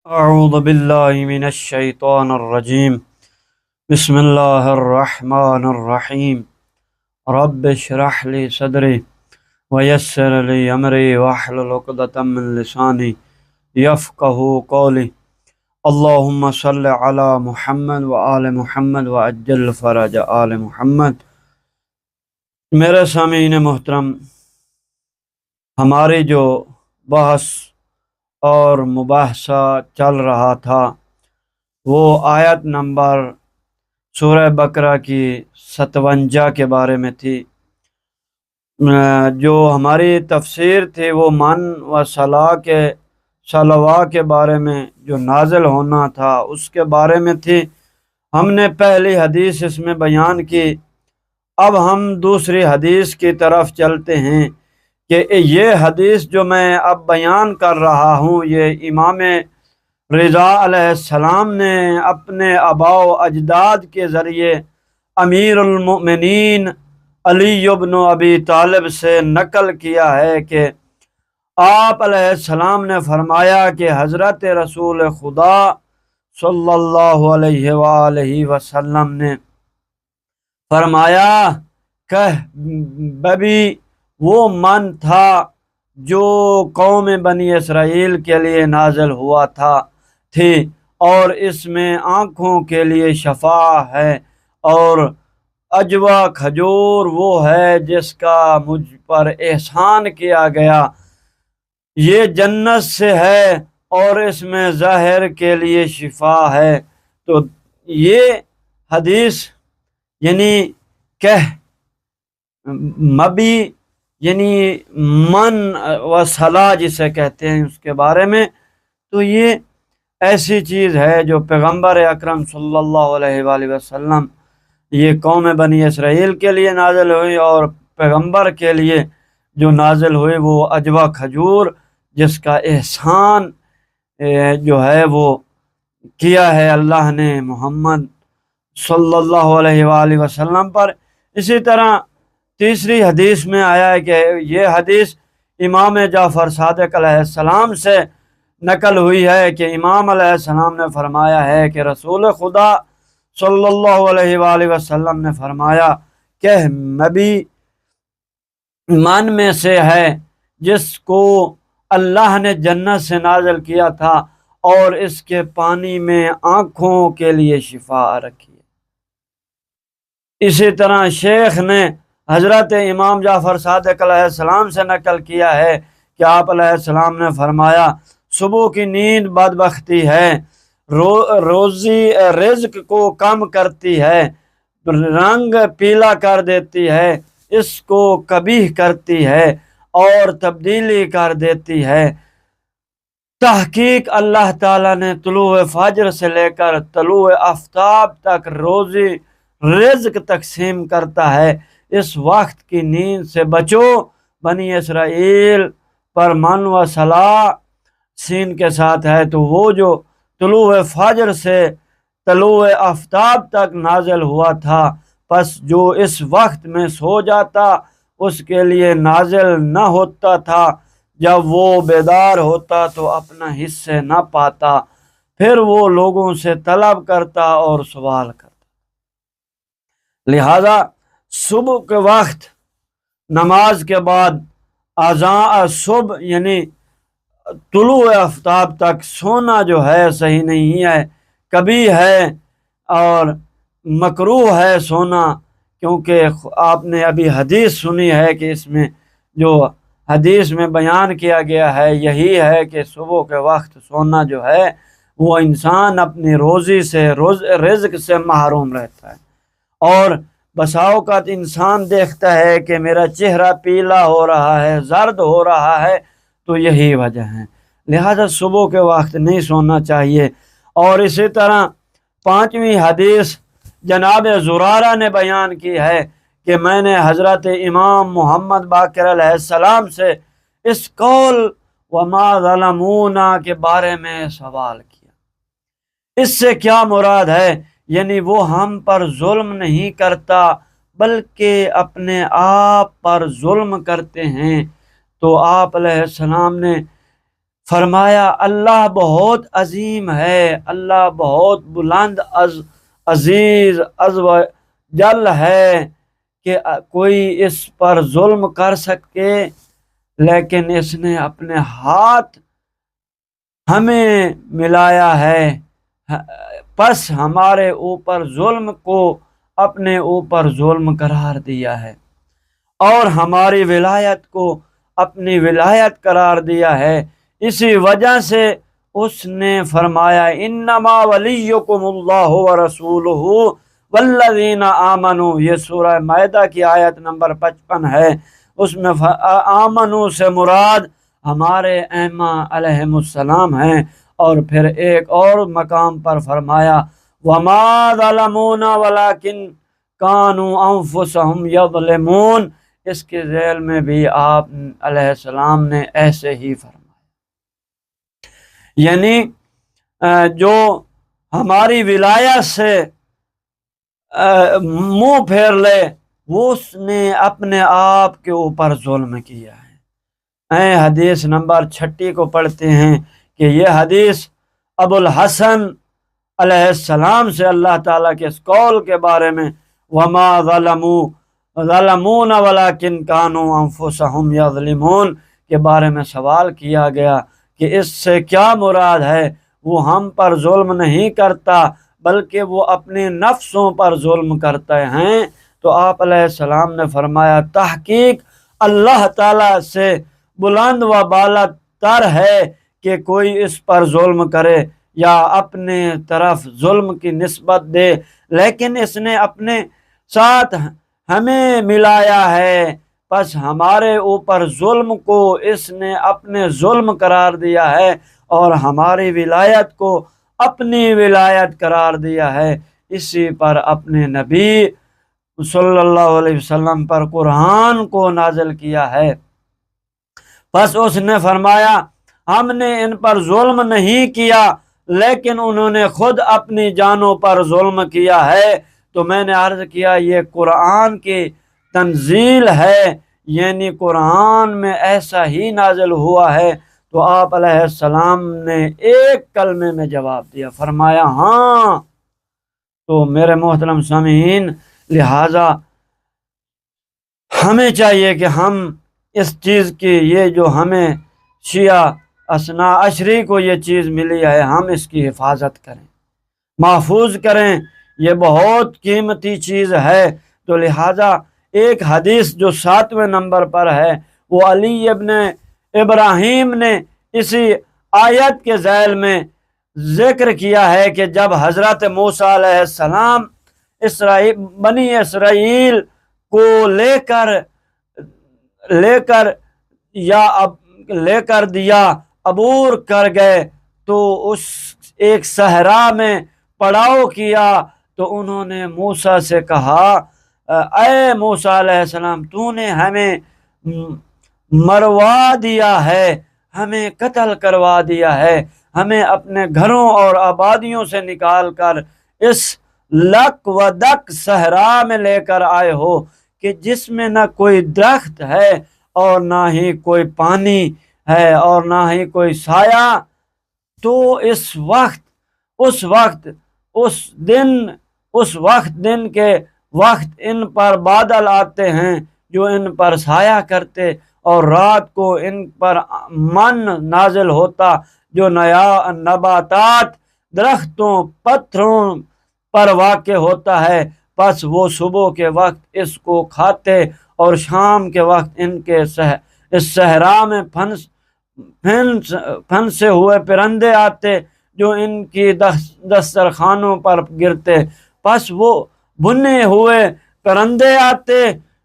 اعوذ باللہ من الشیطان الرجیم بسم اللہ الرحمن الرحیم رب اشرح لی صدری ویسر لی امری واحلل عقدۃ من لسانی یفقہوا قولی اللہم صل علی محمد وآل محمد وعجل فرج آل محمد۔ میرے سامعین محترم، ہماری جو بحث اور مباحثہ چل رہا تھا وہ آیت نمبر سورہ بقرہ کی 57 کے بارے میں تھی۔ جو ہماری تفسیر تھی وہ من و صلوا کے بارے میں جو نازل ہونا تھا اس کے بارے میں تھی۔ ہم نے پہلی حدیث اس میں بیان کی، اب ہم دوسری حدیث کی طرف چلتے ہیں کہ یہ حدیث جو میں اب بیان کر رہا ہوں یہ امام رضا علیہ السلام نے اپنے آباء و اجداد کے ذریعے امیر المؤمنین علی بن ابی طالب سے نقل کیا ہے کہ آپ علیہ السلام نے فرمایا کہ حضرت رسول خدا صلی اللہ علیہ وآلہ وسلم نے فرمایا کہ ببی وہ من تھا جو قوم بنی اسرائیل کے لیے نازل ہوا تھی اور اس میں آنکھوں کے لیے شفا ہے، اور عجوہ کھجور وہ ہے جس کا مجھ پر احسان کیا گیا، یہ جنت سے ہے اور اس میں ظاہر کے لیے شفا ہے۔ تو یہ حدیث یعنی کہ مبی یعنی من و صلا جسے کہتے ہیں اس کے بارے میں، تو یہ ایسی چیز ہے جو پیغمبر اکرم صلی اللہ علیہ وآلہ وسلم یہ قوم بنی اسرائیل کے لیے نازل ہوئی، اور پیغمبر کے لیے جو نازل ہوئی وہ عجوہ کھجور جس کا احسان جو ہے وہ کیا ہے اللہ نے محمد صلی اللہ علیہ وآلہ وسلم پر۔ اسی طرح تیسری حدیث میں آیا ہے کہ یہ حدیث امام جعفر صادق علیہ السلام سے نقل ہوئی ہے کہ امام علیہ السلام نے فرمایا ہے کہ رسول خدا صلی اللہ علیہ وآلہ وسلم نے فرمایا کہ نبی من میں سے ہے جس کو اللہ نے جنت سے نازل کیا تھا اور اس کے پانی میں آنکھوں کے لیے شفا رکھی ہے۔ اسی طرح شیخ نے حضرت امام جعفر صادق علیہ السلام سے نقل کیا ہے کہ آپ علیہ السلام نے فرمایا صبح کی نیند بدبختی ہے، روزی رزق کو کم کرتی ہے، رنگ پیلا کر دیتی ہے، اس کو قبیح کرتی ہے اور تبدیلی کر دیتی ہے۔ تحقیق اللہ تعالیٰ نے طلوع فجر سے لے کر طلوع آفتاب تک روزی رزق تقسیم کرتا ہے، اس وقت کی نیند سے بچو۔ بنی اسرائیل پر من و صلا سین کے ساتھ ہے، تو وہ جو طلوع فجر سے طلوع آفتاب تک نازل ہوا تھا، پس جو اس وقت میں سو جاتا اس کے لیے نازل نہ ہوتا تھا، جب وہ بیدار ہوتا تو اپنا حصے نہ پاتا، پھر وہ لوگوں سے طلب کرتا اور سوال کرتا۔ لہذا صبح کے وقت نماز کے بعد اذان صبح یعنی طلوع آفتاب تک سونا جو ہے صحیح نہیں ہے، کبھی ہے اور مکروہ ہے سونا، کیونکہ آپ نے ابھی حدیث سنی ہے کہ اس میں جو حدیث میں بیان کیا گیا ہے یہی ہے کہ صبح کے وقت سونا جو ہے وہ انسان اپنی روزی سے رزق سے محروم رہتا ہے، اور بسا اوقات انسان دیکھتا ہے کہ میرا چہرہ پیلا ہو رہا ہے، زرد ہو رہا ہے، تو یہی وجہ ہے۔ لہذا صبح کے وقت نہیں سونا چاہیے۔ اور اسی طرح پانچویں حدیث جناب زرارہ نے بیان کی ہے کہ میں نے حضرت امام محمد باقر علیہ السلام سے اس قول وما ظلمونا کے بارے میں سوال کیا، اس سے کیا مراد ہے؟ یعنی وہ ہم پر ظلم نہیں کرتا بلکہ اپنے آپ پر ظلم کرتے ہیں۔ تو آپ علیہ السلام نے فرمایا اللہ بہت عظیم ہے، اللہ بہت بلند عزیز عز و جل ہے کہ کوئی اس پر ظلم کر سکے، لیکن اس نے اپنے ہاتھ ہمیں ملایا ہے، پس ہمارے اوپر ظلم کو اپنے اوپر ظلم قرار دیا ہے اور ہماری ولایت کو اپنی ولایت قرار دیا ہے۔ اسی وجہ سے اس نے فرمایا انما ولیکم اللہ ورسولہ والذین آمنوا، یہ سورہ مائدہ کی آیت نمبر 55 ہے۔ اس میں آمنو سے مراد ہمارے ائمہ علیہم السلام ہیں، اور پھر ایک اور مقام پر فرمایا وما ظلمونا ولکن کانوا انفسہم یظلمون، اس کے ذیل میں بھی آپ علیہ السلام نے ایسے ہی فرمایا، یعنی جو ہماری ولایت سے منہ پھیر لے وہ اس نے اپنے آپ کے اوپر ظلم کیا ہے۔ حدیث نمبر 36 کو پڑھتے ہیں کہ یہ حدیث ابو الحسن علیہ السلام سے اللہ تعالیٰ کے اس قول کے بارے میں وما ظلمون ولکن کانوا انفسہم یظلمون کے بارے میں سوال کیا گیا کہ اس سے کیا مراد ہے؟ وہ ہم پر ظلم نہیں کرتا بلکہ وہ اپنے نفسوں پر ظلم کرتے ہیں۔ تو آپ علیہ السلام نے فرمایا تحقیق اللہ تعالیٰ سے بلند و بالا تر ہے کہ کوئی اس پر ظلم کرے یا اپنے طرف ظلم کی نسبت دے، لیکن اس نے اپنے ساتھ ہمیں ملایا ہے، پس ہمارے اوپر ظلم کو اس نے اپنے ظلم قرار دیا ہے اور ہماری ولایت کو اپنی ولایت قرار دیا ہے۔ اسی پر اپنے نبی صلی اللہ علیہ وسلم پر قرآن کو نازل کیا ہے۔ پس اس نے فرمایا ہم نے ان پر ظلم نہیں کیا لیکن انہوں نے خود اپنی جانوں پر ظلم کیا ہے۔ تو میں نے عرض کیا یہ قرآن کی تنزیل ہے، یعنی قرآن میں ایسا ہی نازل ہوا ہے۔ تو آپ علیہ السلام نے ایک کلمے میں جواب دیا، فرمایا ہاں۔ تو میرے محترم سامعین، لہٰذا ہمیں چاہیے کہ ہم اس چیز کی، یہ جو ہمیں شیعہ اثنا عشری کو یہ چیز ملی ہے، ہم اس کی حفاظت کریں، محفوظ کریں، یہ بہت قیمتی چیز ہے۔ تو لہٰذا ایک حدیث جو 7ویں نمبر پر ہے وہ علی ابن ابراہیم نے اسی آیت کے ذیل میں ذکر کیا ہے کہ جب حضرت موسیٰ علیہ السلام بنی اسرائیل کو لے کر دیا عبور کر گئے تو اس ایک صحرا میں پڑاؤ کیا، تو انہوں نے موسیٰ سے کہا اے موسیٰ علیہ السلام تو نے ہمیں مروا دیا ہے، ہمیں قتل کروا دیا ہے، ہمیں اپنے گھروں اور آبادیوں سے نکال کر اس لک و دک صحرا میں لے کر آئے ہو کہ جس میں نہ کوئی درخت ہے اور نہ ہی کوئی پانی ہے اور نہ ہی کوئی سایہ۔ تو اس دن کے وقت ان پر بادل آتے ہیں جو ان پر سایہ کرتے، اور رات کو ان پر من نازل ہوتا جو نیا نباتات درختوں پتھروں پر واقع ہوتا ہے، پس وہ صبح کے وقت اس کو کھاتے اور شام کے وقت ان کے اس صحرا میں پھنسے ہوئے پرندے آتے جو ان کی دسترخوانوں پر گرتے، پس وہ بھنے ہوئے پرندے آتے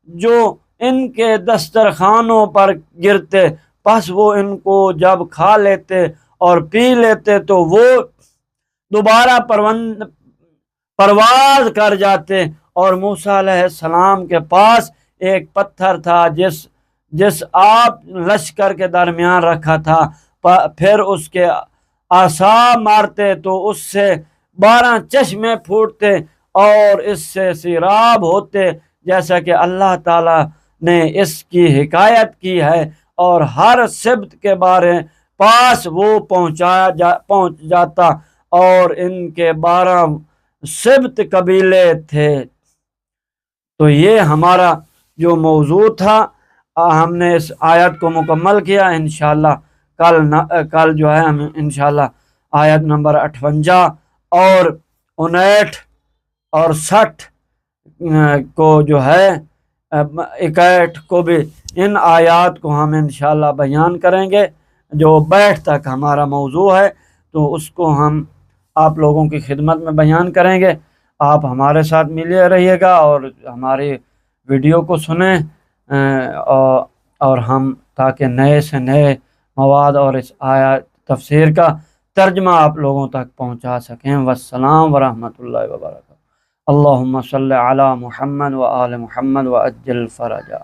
جو ان کے دسترخوانوں پر گرتے، پس وہ ان کو جب کھا لیتے اور پی لیتے تو وہ دوبارہ پرواز کر جاتے۔ اور موسیٰ علیہ السلام کے پاس ایک پتھر تھا جس آپ لشکر کے درمیان رکھا تھا، پھر اس کے عصا مارتے تو اس سے 12 چشمے پھوٹتے اور اس سے سیراب ہوتے، جیسا کہ اللہ تعالیٰ نے اس کی حکایت کی ہے۔ اور ہر سبت کے بارے پاس وہ پہنچ جاتا، اور ان کے 12 سبط قبیلے تھے۔ تو یہ ہمارا جو موضوع تھا، ہم نے اس آیت کو مکمل کیا۔ انشاءاللہ کل جو ہے ہم انشاءاللہ آیت نمبر 58 اور 59 اور 60 کو جو ہے 61 کو بھی، ان آیات کو ہم انشاءاللہ بیان کریں گے۔ جو بیٹھ تک ہمارا موضوع ہے تو اس کو ہم آپ لوگوں کی خدمت میں بیان کریں گے۔ آپ ہمارے ساتھ ملے رہیے گا اور ہماری ویڈیو کو سنیں، اور ہم تاکہ نئے سے نئے مواد اور اس آیات تفسیر کا ترجمہ آپ لوگوں تک پہنچا سکیں۔ والسلام ورحمۃ اللہ وبرکاتہ۔ اللہم صلی علی محمد و آل محمد و عجل فرجہ۔